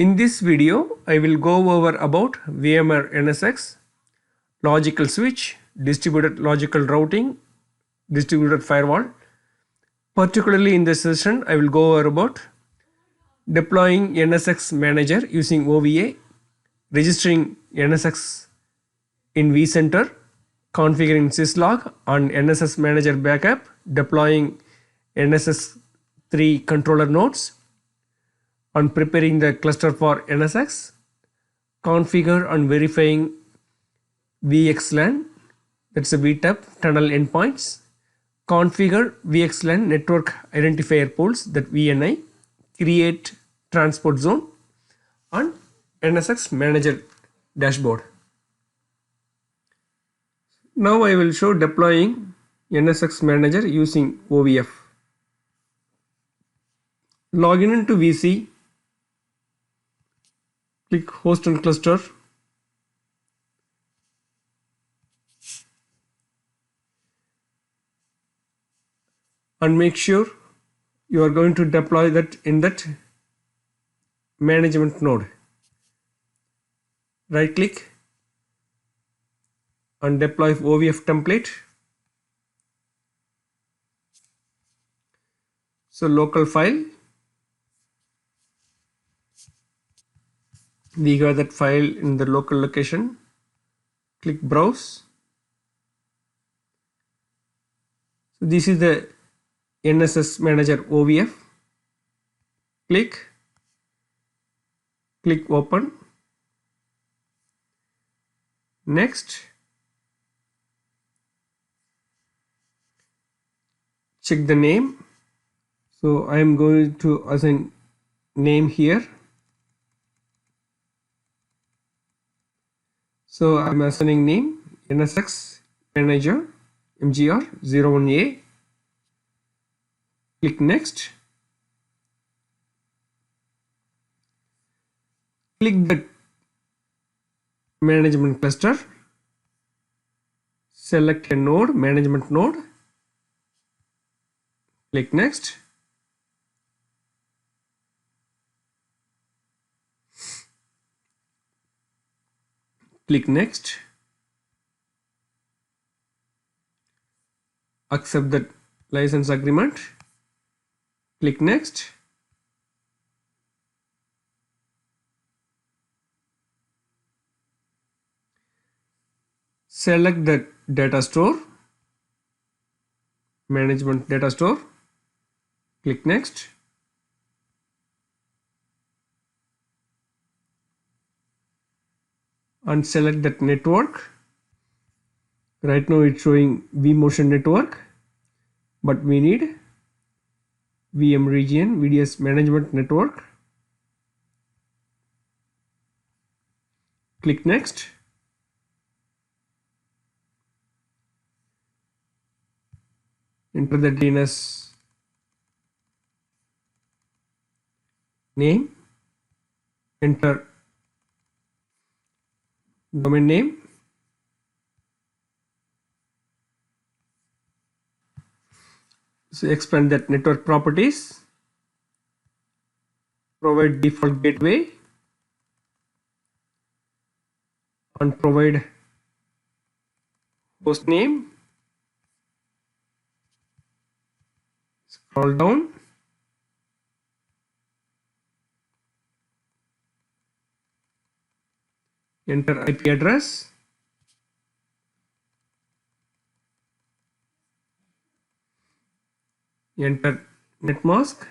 In this video, I will go over about VMware NSX, logical switch, distributed logical routing, distributed firewall. Particularly in this session, I will go over about deploying NSX manager using OVA, registering NSX in vCenter, configuring syslog on NSX manager backup, deploying NSX 3 controller nodes, on preparing the cluster for NSX, configure and verifying VXLAN, that's a VTAP tunnel endpoints, configure VXLAN network identifier pools, that VNI, create transport zone, and NSX manager dashboard. Now I will show deploying NSX manager using OVF. Login into VC, click host and cluster, and make sure you are going to deploy that in that management node. Right click and deploy OVF template. So local file, we got that file in the local location. Click browse. So this is the NSX manager OVF. Click open. Next, check the name. So I am going to assign name here. So I am assigning name NSX manager MGR 01A. Click next. Click the management cluster. Select a node, management node. Click next. Click next. Accept the license agreement. Click next. Select the data store, management data store. Click next. And select that network. Right now it's showing vMotion network, but we need VM region VDS management network. Click next. Enter the DNS name. Enter domain name. So expand that network properties. Provide default gateway and provide host name. Scroll down. Enter IP address. Enter netmask.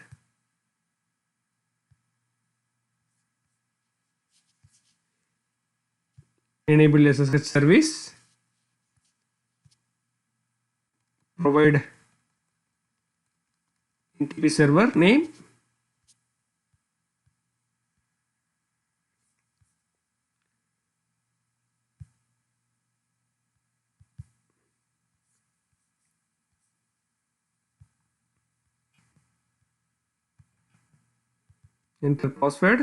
Enable SSH service. Provide NTP server name. Enter password.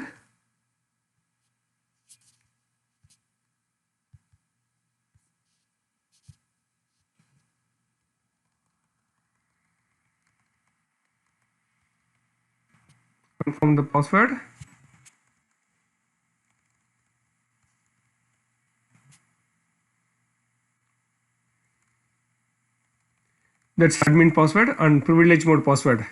Confirm the password. That's admin password and privilege mode password.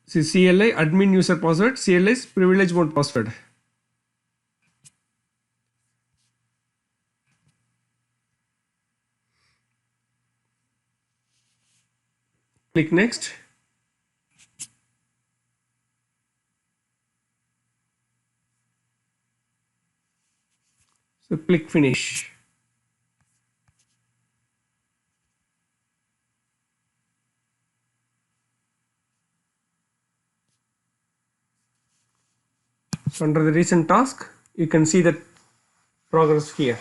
See, CLI admin user password, CLI is privilege mode password. Click next. So click finish. So under the recent task, you can see that progress here.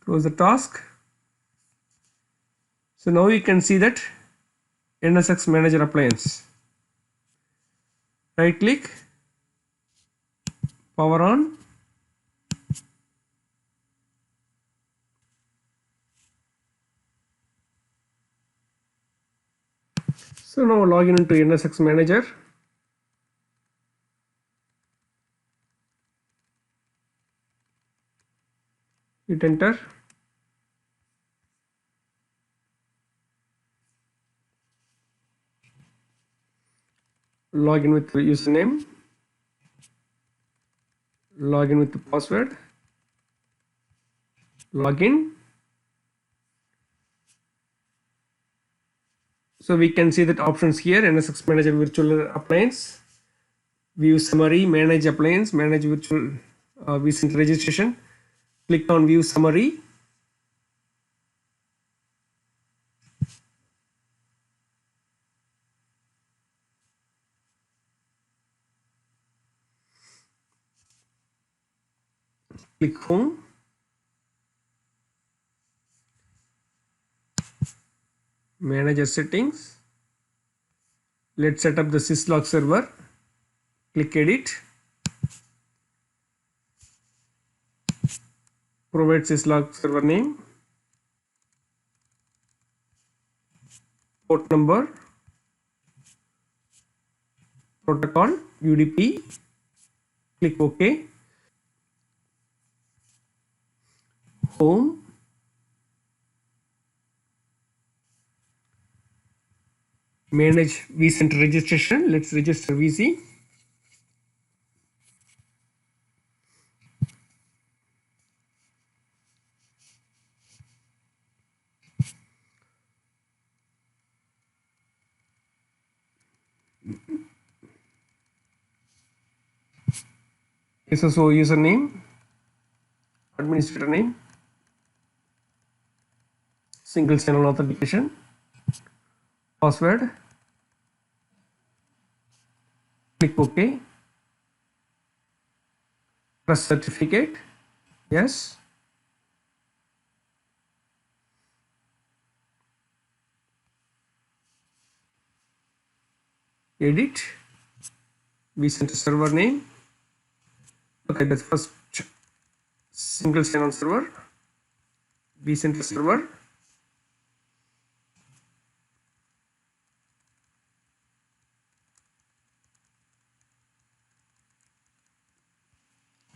Close the task. So now you can see that NSX Manager appliance. Right click, power on. So now log in into NSX Manager. Hit enter. Log in with the username. Log in with the password. Login. So we can see that options here: NSX Manager Virtual Appliance, View Summary, Manage Appliance, Manage Virtual vCenter Registration. Click on View Summary. Click Home. Manager Settings. Let's set up the syslog server. Click Edit. Provide syslog server name, port number, protocol, UDP. Click OK. Home. Manage vCenter registration. Let's register VC. SSO username, administrator name, single sign-on authentication, password. Click OK. Press certificate. Yes. Edit. vCenter server name. Okay, that's first single sign-on server. vCenter server.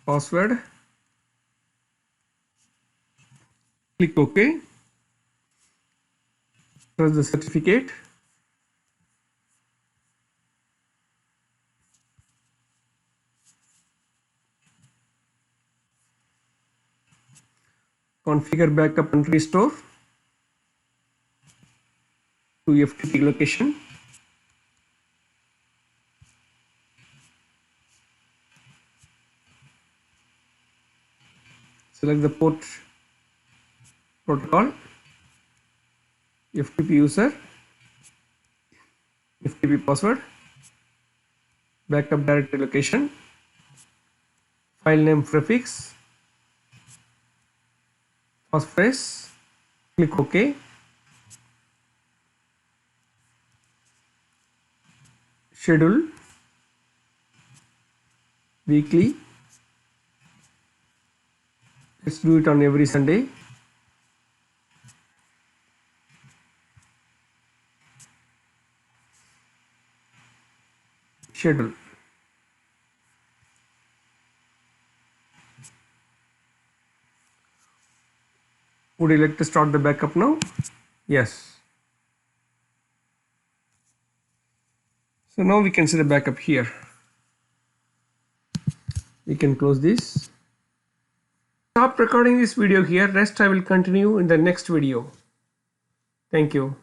Password. Click OK. Press the certificate. Configure backup and restore to FTP location. Select the port protocol, FTP user, FTP password, backup directory location, file name prefix, passphrase. Click OK. Schedule, weekly, Let's do it on every Sunday. Schedule. Would you like to start the backup now? Yes. So now we can see the backup here. We can close this. Stop recording this video here. Rest I will continue in the next video. Thank you.